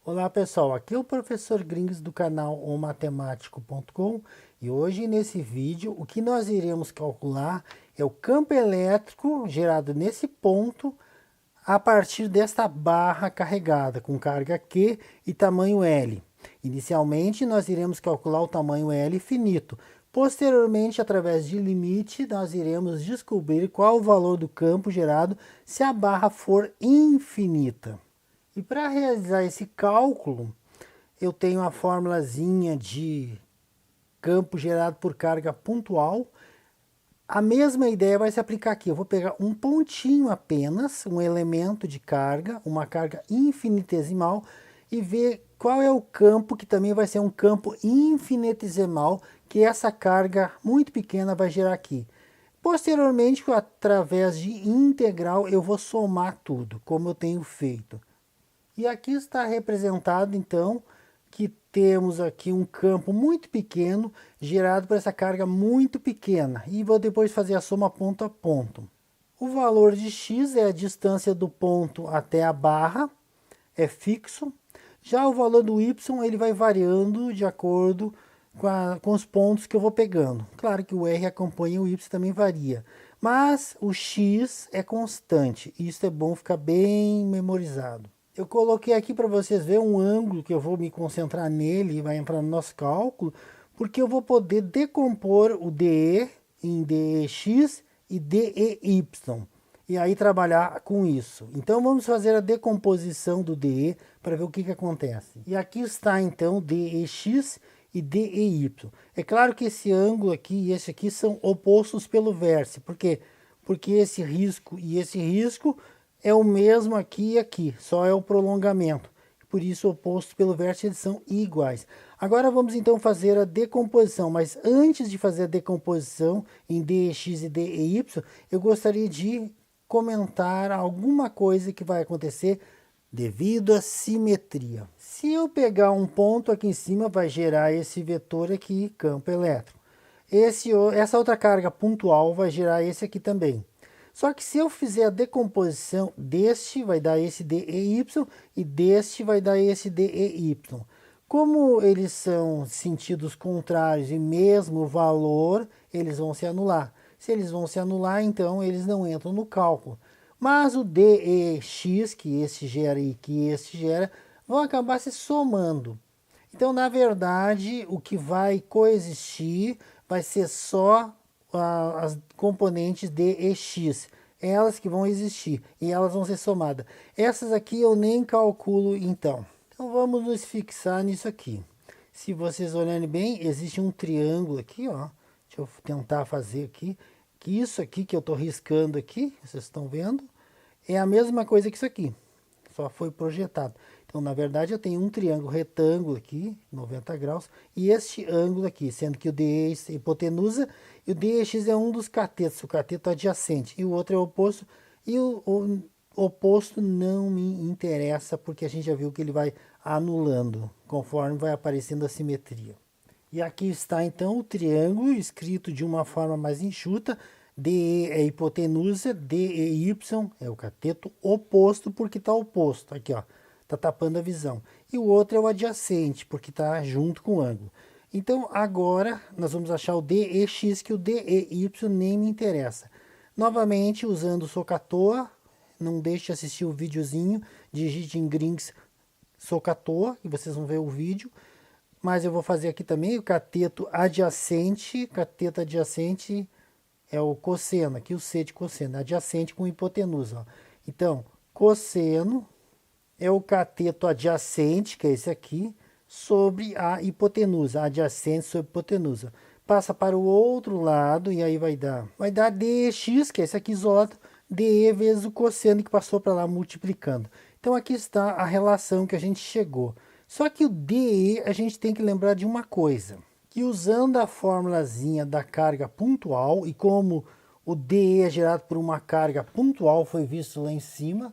Olá pessoal, aqui é o professor Gringos do canal omatemático.com e hoje nesse vídeo o que nós iremos calcular é o campo elétrico gerado nesse ponto a partir desta barra carregada com carga Q e tamanho L. Inicialmente nós iremos calcular o tamanho L finito. Posteriormente, através de limite, nós iremos descobrir qual o valor do campo gerado se a barra for infinita. E para realizar esse cálculo, eu tenho a formulazinha de campo gerado por carga pontual. A mesma ideia vai se aplicar aqui. Eu vou pegar um pontinho apenas, um elemento de carga, uma carga infinitesimal, e ver qual é o campo, que também vai ser um campo infinitesimal, que essa carga muito pequena vai gerar aqui. Posteriormente, através de integral, eu vou somar tudo, como eu tenho feito. E aqui está representado, então, que temos aqui um campo muito pequeno, gerado por essa carga muito pequena. E vou depois fazer a soma ponto a ponto. O valor de x é a distância do ponto até a barra, é fixo. Já o valor do y ele vai variando de acordo com os pontos que eu vou pegando. Claro que o r acompanha o y, também varia. Mas o x é constante. Isso é bom ficar bem memorizado. Eu coloquei aqui para vocês verem um ângulo que eu vou me concentrar nele e vai entrar no nosso cálculo, porque eu vou poder decompor o DE em DEX e DEY. E aí trabalhar com isso. Então vamos fazer a decomposição do DE para ver o que acontece. E aqui está então DEX e DEY. É claro que esse ângulo aqui e esse aqui são opostos pelo vértice. Por quê? Porque esse risco e esse risco é o mesmo aqui e aqui, só é o prolongamento. Por isso, oposto pelo vértice, eles são iguais. Agora vamos então fazer a decomposição, mas antes de fazer a decomposição em DX e DEY, eu gostaria de comentar alguma coisa que vai acontecer devido à simetria. Se eu pegar um ponto aqui em cima, vai gerar esse vetor aqui, campo elétrico. Essa outra carga pontual vai gerar esse aqui também. Só que se eu fizer a decomposição deste, vai dar esse DEY, e deste vai dar esse DEY. Como eles são sentidos contrários e mesmo valor, eles vão se anular. Se eles vão se anular, então eles não entram no cálculo. Mas o DEX, que esse gera e que esse gera, vão acabar se somando. Então, na verdade, o que vai coexistir vai ser só as componentes D e X, elas que vão existir e elas vão ser somadas. Essas aqui eu nem calculo então. Então vamos nos fixar nisso aqui. Se vocês olharem bem, existe um triângulo aqui, ó. Deixa eu tentar fazer aqui. Que isso aqui que eu estou riscando aqui, vocês estão vendo, é a mesma coisa que isso aqui. Só foi projetado. Então, na verdade, eu tenho um triângulo retângulo aqui, 90 graus, e este ângulo aqui, sendo que o DE é hipotenusa e o DEX é um dos catetos, o cateto adjacente, e o outro é o oposto, e o oposto não me interessa, porque a gente já viu que ele vai anulando, conforme vai aparecendo a simetria. E aqui está, então, o triângulo escrito de uma forma mais enxuta. DE é hipotenusa, DEY é o cateto oposto, porque está oposto. Aqui, ó, está tapando a visão. E o outro é o adjacente, porque está junto com o ângulo. Então, agora, nós vamos achar o DEX, que o DEY nem me interessa. Novamente, usando o Socator, não deixe de assistir o videozinho, digite em Gringos Socator, e vocês vão ver o vídeo. Mas eu vou fazer aqui também o cateto adjacente é o cosseno, aqui o C de cosseno, adjacente com hipotenusa. Ó. Então, cosseno é o cateto adjacente, que é esse aqui, sobre a hipotenusa, adjacente sobre hipotenusa. Passa para o outro lado e aí vai dar DX, que é esse aqui isolado, DE vezes o cosseno que passou para lá multiplicando. Então aqui está a relação que a gente chegou. Só que o DE a gente tem que lembrar de uma coisa, que usando a formulazinha da carga pontual, e como o DE é gerado por uma carga pontual, foi visto lá em cima,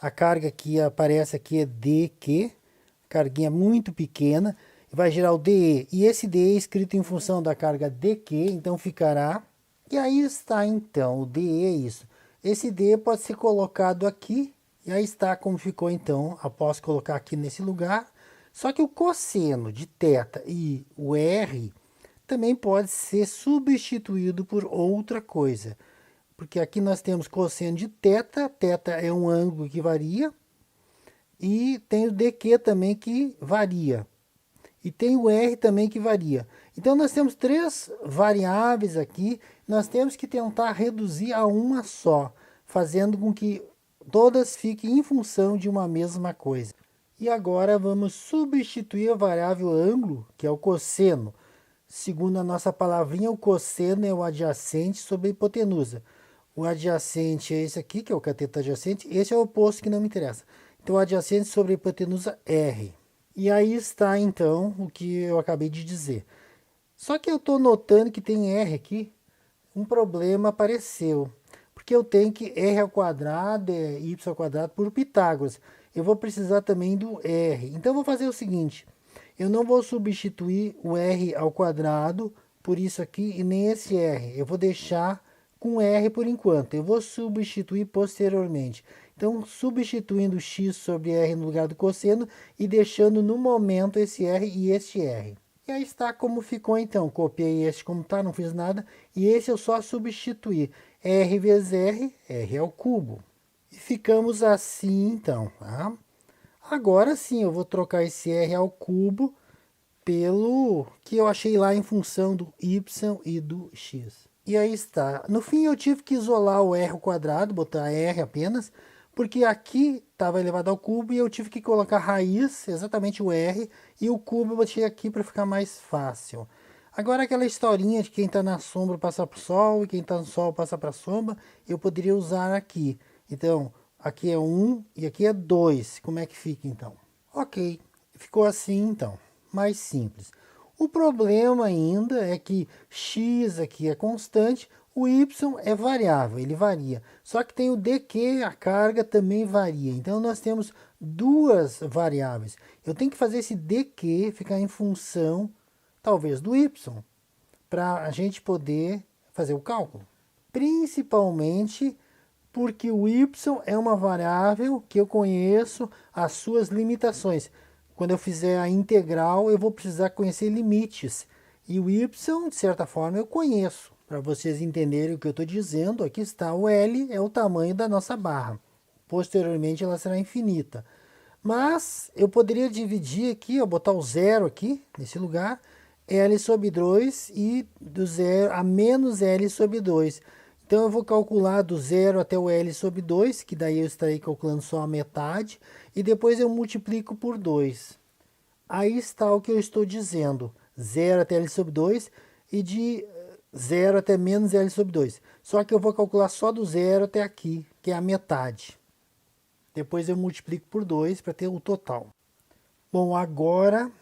a carga que aparece aqui é DQ, carguinha muito pequena, vai gerar o DE, e esse DE é escrito em função da carga DQ, então ficará, e aí está então, o DE é isso. Esse DE pode ser colocado aqui, E aí está como ficou então, após colocar aqui nesse lugar. Só que o cosseno de θ e o R também pode ser substituído por outra coisa. Porque aqui nós temos cosseno de θ, θ é um ângulo que varia, e tem o dq também que varia. E tem o R também que varia. Então nós temos três variáveis aqui, nós temos que tentar reduzir a uma só, fazendo com que todas fiquem em função de uma mesma coisa. E agora vamos substituir a variável ângulo, que é o cosseno. Segundo a nossa palavrinha, o cosseno é o adjacente sobre a hipotenusa. O adjacente é esse aqui, que é o cateto adjacente. Esse é o oposto que não me interessa. Então, o adjacente sobre a hipotenusa R. E aí está, então, o que eu acabei de dizer. Só que eu estou notando que tem R aqui. Um problema apareceu. Porque eu tenho que R ao quadrado é y ao quadrado por Pitágoras. Eu vou precisar também do R. Então, eu vou fazer o seguinte. Eu não vou substituir o R ao quadrado por isso aqui e nem esse R. Eu vou deixar com R por enquanto. Eu vou substituir posteriormente. Então, substituindo x sobre R no lugar do cosseno e deixando no momento esse R e este R. E aí está como ficou então. Copiei este como está, não fiz nada. E esse eu só substituí. R vezes R, R ao cubo. E ficamos assim então, tá? Agora sim, eu vou trocar esse R ao cubo pelo que eu achei lá em função do y e do x. E aí está. No fim eu tive que isolar o R ao quadrado, botar R apenas, porque aqui estava elevado ao cubo e eu tive que colocar raiz, exatamente o R, e o cubo eu botei aqui para ficar mais fácil. Agora aquela historinha de quem está na sombra passa para o sol e quem está no sol passa para a sombra, eu poderia usar aqui. Então, aqui é 1 e aqui é 2. Como é que fica então? Ok, ficou assim então, mais simples. O problema ainda é que x aqui é constante, o y é variável, ele varia. Só que tem o dq, a carga também varia. Então nós temos duas variáveis. Eu tenho que fazer esse dq ficar em função, talvez, do y, para a gente poder fazer o cálculo. Principalmente porque o y é uma variável que eu conheço as suas limitações. Quando eu fizer a integral, eu vou precisar conhecer limites. E o y, de certa forma, eu conheço. Para vocês entenderem o que eu estou dizendo, aqui está o L, é o tamanho da nossa barra. Posteriormente, ela será infinita. Mas eu poderia dividir aqui, ó, botar o zero aqui, nesse lugar, L sobre 2 e do zero a menos L sobre 2. Então eu vou calcular do zero até o L sobre 2, que daí eu estarei calculando só a metade, e depois eu multiplico por 2. Aí está o que eu estou dizendo, 0 até L sobre 2 e de 0 até menos L sobre 2. Só que eu vou calcular só do zero até aqui, que é a metade. Depois eu multiplico por 2 para ter o total. Bom, agora,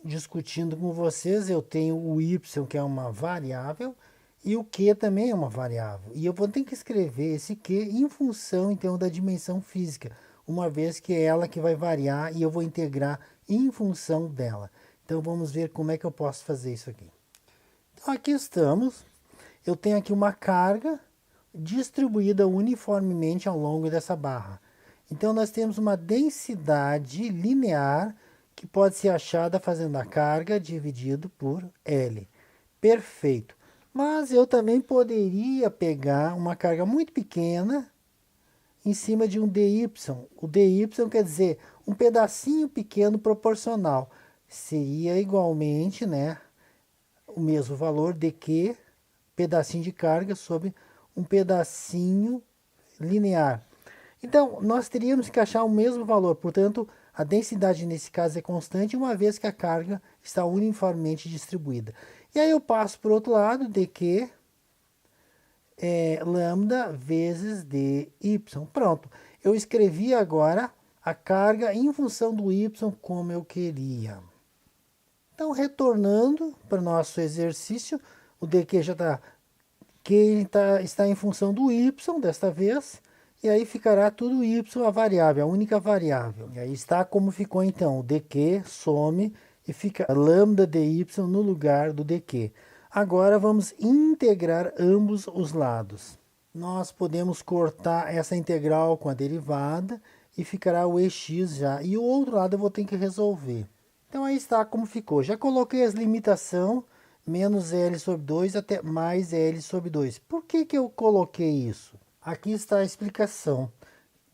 discutindo com vocês, eu tenho o y, que é uma variável, e o q também é uma variável. E eu vou ter que escrever esse q em função, então, da dimensão física, uma vez que é ela que vai variar e eu vou integrar em função dela. Então, vamos ver como é que eu posso fazer isso aqui. Então, aqui estamos. Eu tenho aqui uma carga distribuída uniformemente ao longo dessa barra. Então, nós temos uma densidade linear que pode ser achada fazendo a carga dividido por L. Perfeito. Mas eu também poderia pegar uma carga muito pequena em cima de um dy. O dy quer dizer um pedacinho pequeno proporcional. Seria igualmente, né, o mesmo valor dq, pedacinho de carga, sobre um pedacinho linear. Então, nós teríamos que achar o mesmo valor. Portanto, a densidade nesse caso é constante, uma vez que a carga está uniformemente distribuída. E aí eu passo para o outro lado, dq é lambda vezes dy. Pronto. Eu escrevi agora a carga em função do y como eu queria. Então, retornando para o nosso exercício, o dq já está em função do y desta vez, e aí ficará tudo y a variável, a única variável. E aí está como ficou então, o dq some e fica lambda dy no lugar do dq. Agora vamos integrar ambos os lados. Nós podemos cortar essa integral com a derivada e ficará o EX já. E o outro lado eu vou ter que resolver. Então aí está como ficou. Já coloquei as limitações, menos L sobre 2 até mais L sobre 2. Por que que eu coloquei isso? Aqui está a explicação.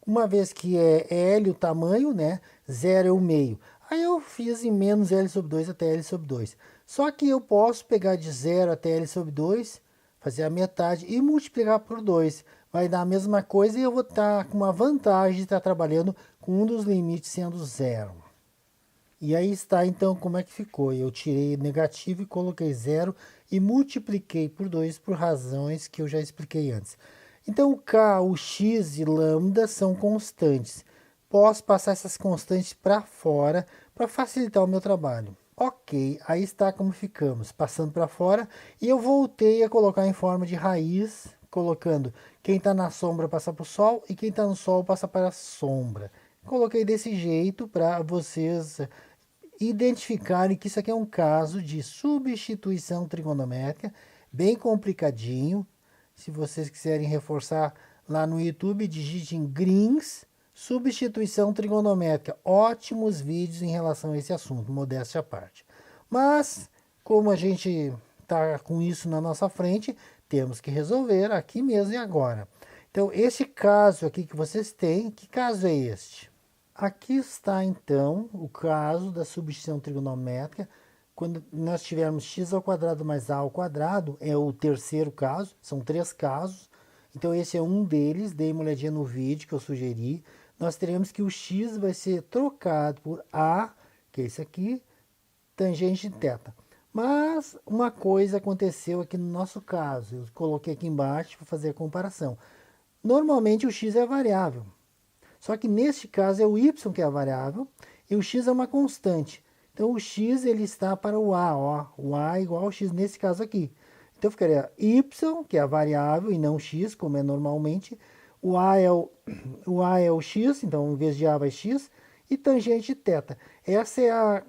Uma vez que é L o tamanho, né? 0 é o meio. Aí eu fiz em menos L sobre 2 até L sobre 2. Só que eu posso pegar de 0 até L sobre 2, fazer a metade e multiplicar por 2. Vai dar a mesma coisa e eu vou estar com uma vantagem de estar trabalhando com um dos limites sendo 0. E aí está então como é que ficou. Eu tirei negativo e coloquei 0 e multipliquei por 2 por razões que eu já expliquei antes. Então o K, o X e lambda são constantes. Posso passar essas constantes para fora para facilitar o meu trabalho. Ok, aí está como ficamos, passando para fora. E eu voltei a colocar em forma de raiz, colocando quem está na sombra passa para o sol e quem está no sol passa para a sombra. Coloquei desse jeito para vocês identificarem que isso aqui é um caso de substituição trigonométrica, bem complicadinho. Se vocês quiserem reforçar lá no YouTube, digitem Grings, substituição trigonométrica. Ótimos vídeos em relação a esse assunto, modéstia à parte. Mas, como a gente está com isso na nossa frente, temos que resolver aqui mesmo e agora. Então, esse caso aqui que vocês têm, que caso é este? Aqui está, então, o caso da substituição trigonométrica. Quando nós tivermos x ao quadrado mais a ao quadrado, é o terceiro caso, são 3 casos. Então, esse é um deles, dei uma olhadinha no vídeo que eu sugeri. Nós teremos que o x vai ser trocado por a, que é esse aqui, tangente de θ. Mas uma coisa aconteceu aqui no nosso caso, eu coloquei aqui embaixo para fazer a comparação. Normalmente o x é variável. Só que neste caso é o y que é a variável e o x é uma constante. Então o x ele está para o a, ó, o a é igual ao x nesse caso aqui. Então ficaria y, que é a variável e não x, como é normalmente. O a é o x, então em vez de a vai x, e tangente de θ. Essa é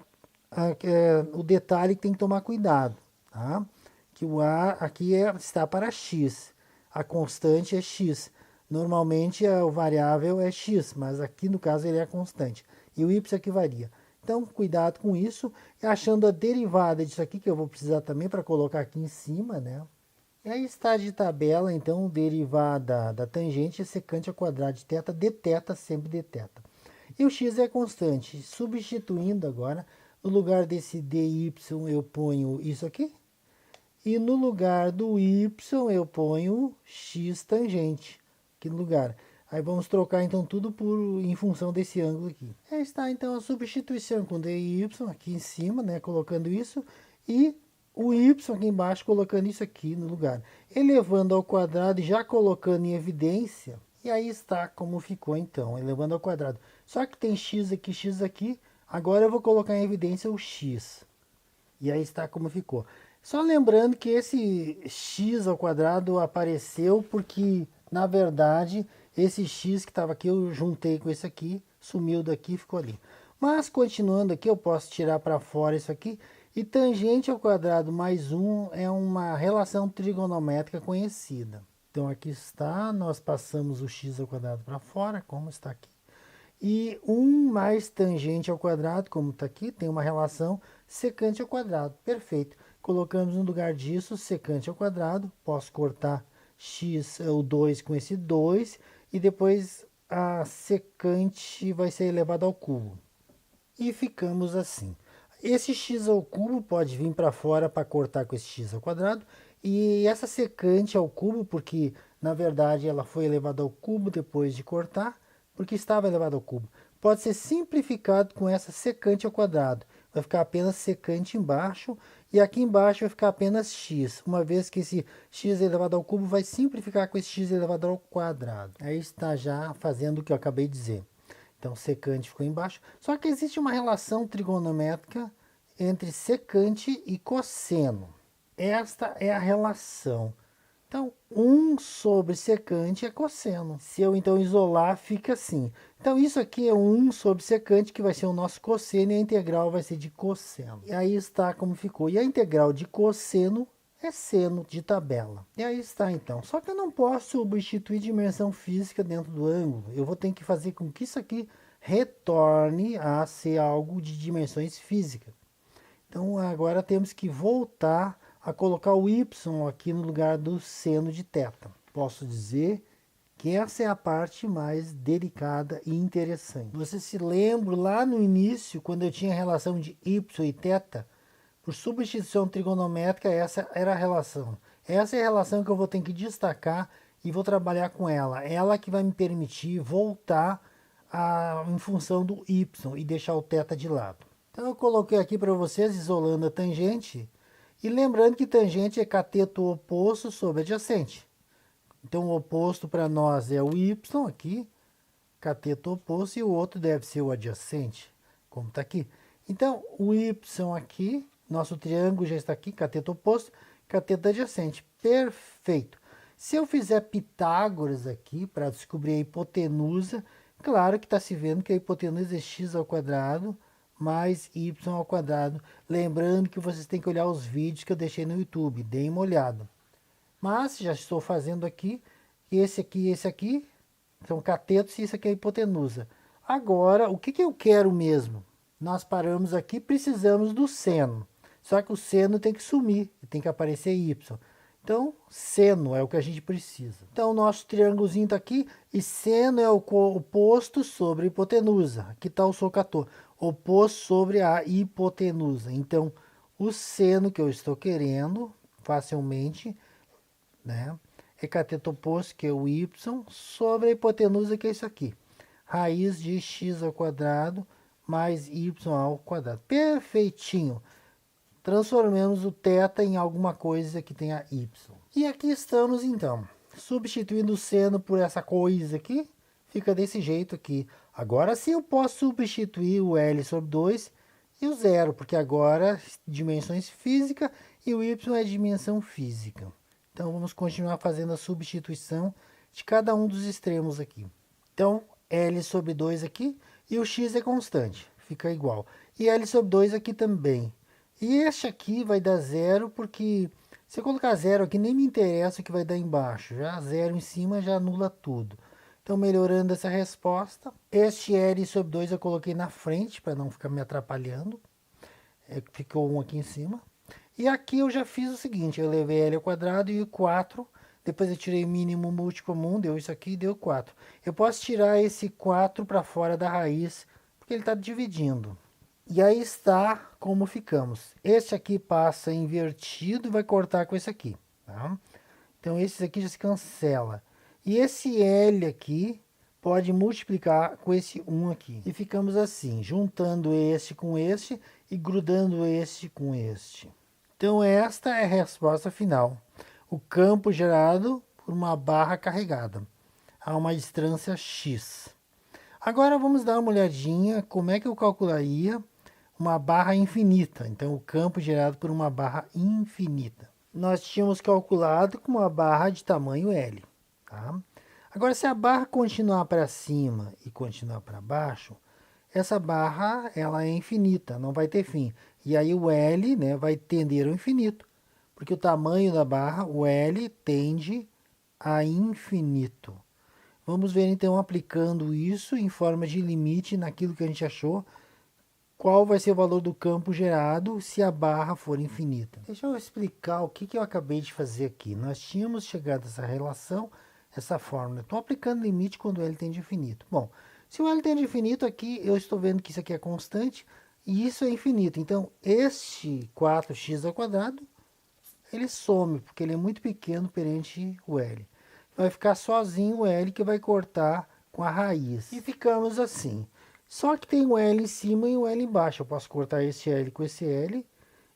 o detalhe que tem que tomar cuidado, tá? Que o a aqui está para x, a constante é x. Normalmente o variável é x, mas aqui no caso ele é constante. E o y aqui varia. Então, cuidado com isso. Achando a derivada disso aqui, que eu vou precisar também para colocar aqui em cima, né? E aí está de tabela, então, derivada da tangente é secante ao quadrado de θ, dθ, sempre dθ. E o x é constante. Substituindo agora, no lugar desse dy eu ponho isso aqui. E no lugar do y eu ponho x tangente. Aqui no lugar. Aí vamos trocar então tudo em função desse ângulo aqui. Aí está então a substituição com dy aqui em cima, né, colocando isso, e o y aqui embaixo colocando isso aqui no lugar. Elevando ao quadrado e já colocando em evidência, e aí está como ficou então, elevando ao quadrado. Só que tem x aqui, agora eu vou colocar em evidência o x. E aí está como ficou. Só lembrando que esse x ao quadrado apareceu porque, na verdade, esse x que estava aqui eu juntei com esse aqui, sumiu daqui e ficou ali. Mas, continuando aqui, eu posso tirar para fora isso aqui. E tangente ao quadrado mais 1 é uma relação trigonométrica conhecida. Então, aqui está, nós passamos o x ao quadrado para fora, como está aqui. E 1 mais tangente ao quadrado, como está aqui, tem uma relação secante ao quadrado. Perfeito. Colocamos no lugar disso secante ao quadrado. Posso cortar x, o 2 com esse 2. E depois a secante vai ser elevada ao cubo. E ficamos assim. Esse x ao cubo pode vir para fora para cortar com esse x ao quadrado. E essa secante ao cubo, porque na verdade ela foi elevada ao cubo depois de cortar, porque estava elevado ao cubo. Pode ser simplificado com essa secante ao quadrado. Vai ficar apenas secante embaixo, e aqui embaixo vai ficar apenas x, uma vez que esse x elevado ao cubo vai simplificar com esse x elevado ao quadrado. Aí está já fazendo o que eu acabei de dizer. Então, secante ficou embaixo. Só que existe uma relação trigonométrica entre secante e cosseno. Esta é a relação. Então, 1 sobre secante é cosseno. Se eu, então, isolar, fica assim. Então, isso aqui é 1 sobre secante, que vai ser o nosso cosseno, e a integral vai ser de cosseno. E aí está como ficou. E a integral de cosseno é seno de tabela. E aí está então. Só que eu não posso substituir dimensão física dentro do ângulo. Eu vou ter que fazer com que isso aqui retorne a ser algo de dimensões físicas. Então agora temos que voltar a colocar o y aqui no lugar do seno de θ. Posso dizer que essa é a parte mais delicada e interessante. Você se lembra lá no início, quando eu tinha a relação de y e θ? Por substituição trigonométrica, essa era a relação. Essa é a relação que eu vou ter que destacar e vou trabalhar com ela. Ela que vai me permitir voltar em função do y e deixar o θ de lado. Então eu coloquei aqui para vocês, isolando a tangente, e lembrando que tangente é cateto oposto sobre adjacente. Então o oposto para nós é o y aqui, cateto oposto, e o outro deve ser o adjacente, como está aqui. Então o y aqui, nosso triângulo já está aqui, cateto oposto, cateto adjacente. Perfeito. Se eu fizer Pitágoras aqui para descobrir a hipotenusa, claro que está se vendo que a hipotenusa é x ao quadrado mais y ao quadrado. Lembrando que vocês têm que olhar os vídeos que eu deixei no YouTube, deem uma olhada. Mas já estou fazendo aqui, esse aqui são catetos e isso aqui é a hipotenusa. Agora, o que eu quero mesmo? Nós paramos aqui, precisamos do seno. Só que o seno tem que sumir, tem que aparecer y. Então, seno é o que a gente precisa. Então, o nosso triângulozinho está aqui, e seno é o oposto sobre a hipotenusa. Aqui está o socator, oposto sobre a hipotenusa. Então, o seno que eu estou querendo, facilmente, né, é cateto oposto, que é o y, sobre a hipotenusa, que é isso aqui. Raiz de x ao quadrado mais y ao quadrado. Perfeitinho. Transformemos o θ em alguma coisa que tenha y. E aqui estamos então, substituindo o seno por essa coisa aqui, fica desse jeito aqui. Agora sim eu posso substituir o L sobre 2 e o zero, porque agora dimensões físicas e o y é dimensão física. Então vamos continuar fazendo a substituição de cada um dos extremos aqui. Então L sobre 2 aqui e o x é constante, fica igual. E L sobre 2 aqui também. E este aqui vai dar zero, porque se eu colocar zero aqui, nem me interessa o que vai dar embaixo. Já zero em cima já anula tudo. Então, melhorando essa resposta, este L sobre 2 eu coloquei na frente, para não ficar me atrapalhando. Ficou um aqui em cima. E aqui eu já fiz o seguinte, eu levei L ao quadrado e o 4, depois eu tirei mínimo múltiplo comum, deu isso aqui e deu 4. Eu posso tirar esse 4 para fora da raiz, porque ele está dividindo. E aí está como ficamos. Este aqui passa invertido e vai cortar com esse aqui. Tá? Então esse aqui já se cancela. E esse L aqui pode multiplicar com esse 1 aqui. E ficamos assim, juntando este com este e grudando este com este. Então esta é a resposta final. O campo gerado por uma barra carregada a uma distância x. Agora vamos dar uma olhadinha como é que eu calcularia uma barra infinita. Então, o campo gerado por uma barra infinita. Nós tínhamos calculado com uma barra de tamanho L. Tá? Agora, se a barra continuar para cima e continuar para baixo, essa barra ela é infinita, não vai ter fim. E aí o L, né, vai tender ao infinito. Porque o tamanho da barra, o L, tende a infinito. Vamos ver, então, aplicando isso em forma de limite naquilo que a gente achou, qual vai ser o valor do campo gerado se a barra for infinita. Deixa eu explicar o que eu acabei de fazer aqui. Nós tínhamos chegado a essa relação, essa fórmula. Estou aplicando limite quando L tende a infinito. Bom, se o L tende a infinito aqui, eu estou vendo que isso aqui é constante e isso é infinito. Então, este 4x ao quadrado, ele some, porque ele é muito pequeno perante o L. Vai ficar sozinho o L que vai cortar com a raiz. E ficamos assim. Só que tem um L em cima e um L embaixo. Eu posso cortar esse L com esse L.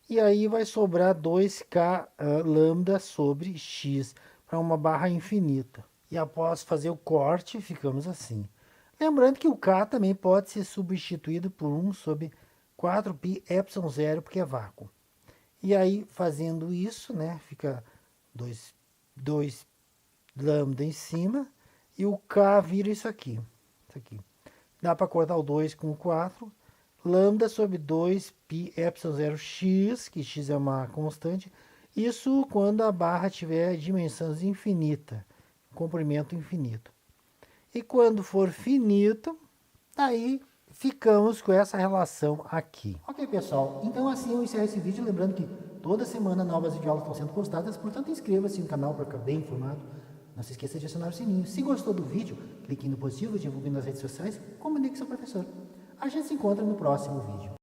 E aí vai sobrar 2k lambda sobre x, para uma barra infinita. E após fazer o corte, ficamos assim. Lembrando que o k também pode ser substituído por 1 sobre 4π epsilon zero, porque é vácuo. E aí, fazendo isso, né, fica 2 lambda em cima. E o k vira isso aqui. Isso aqui. Dá para cortar o 2 com o 4. Lambda sobre 2π epsilon zero x, que x é uma constante, Isso quando a barra tiver dimensão infinita, comprimento infinito. E quando for finito, aí ficamos com essa relação aqui. Ok, pessoal, então assim eu encerro esse vídeo, lembrando que toda semana novas videoaulas estão sendo postadas, portanto inscreva-se no canal para ficar bem informado. Não se esqueça de acionar o sininho. Se gostou do vídeo, clique no positivo, divulgue nas redes sociais, comunique com seu professor. A gente se encontra no próximo vídeo.